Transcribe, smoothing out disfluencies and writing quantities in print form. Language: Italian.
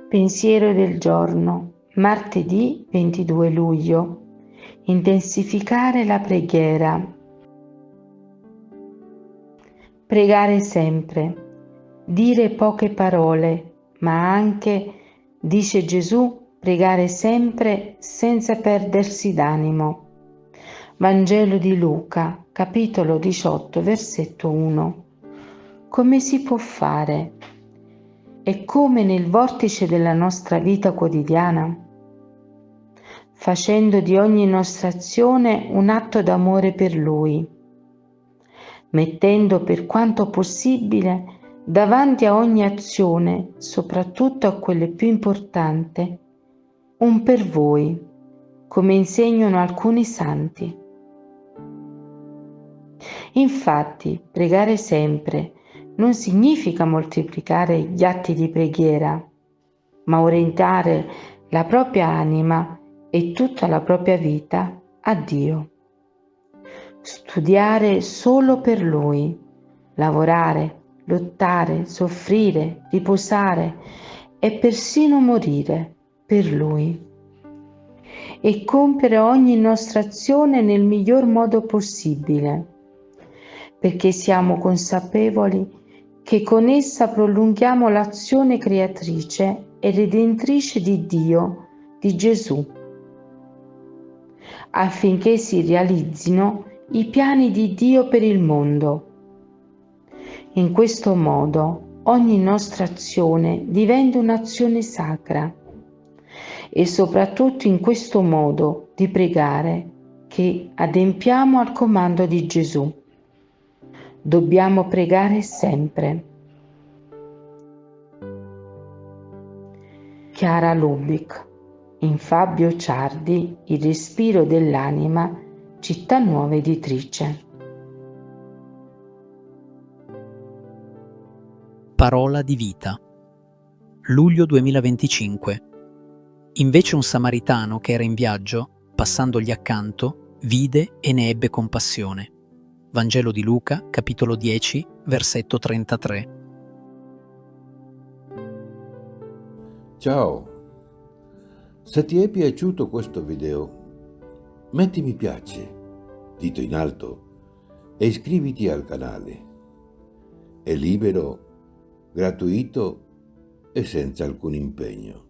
Pensiero del giorno, martedì 22 luglio. Intensificare la preghiera. Pregare sempre. Dire poche parole, ma anche, dice Gesù, pregare sempre senza perdersi d'animo. Vangelo di Luca, capitolo 18, versetto 1. Come si può fare? È come nel vortice della nostra vita quotidiana, facendo di ogni nostra azione un atto d'amore per Lui, mettendo per quanto possibile davanti a ogni azione, soprattutto a quelle più importanti, un per voi, come insegnano alcuni santi. Infatti, pregare sempre non significa moltiplicare gli atti di preghiera, ma orientare la propria anima e tutta la propria vita a Dio. Studiare solo per Lui, lavorare, lottare, soffrire, riposare e persino morire per Lui. E compiere ogni nostra azione nel miglior modo possibile, perché siamo consapevoli che con essa prolunghiamo l'azione creatrice e redentrice di Dio, di Gesù, affinché si realizzino i piani di Dio per il mondo. In questo modo ogni nostra azione diventa un'azione sacra e soprattutto in questo modo di pregare che adempiamo al comando di Gesù. Dobbiamo pregare sempre. Chiara Lubick, in Fabio Ciardi, Il respiro dell'anima, Città Nuova Editrice. Parola di vita. Luglio 2025. Invece un samaritano che era in viaggio, passandogli accanto, vide e ne ebbe compassione. Vangelo di Luca, capitolo 10, versetto 33. Ciao, se ti è piaciuto questo video, metti mi piace, dito in alto, e iscriviti al canale. È libero, gratuito e senza alcun impegno.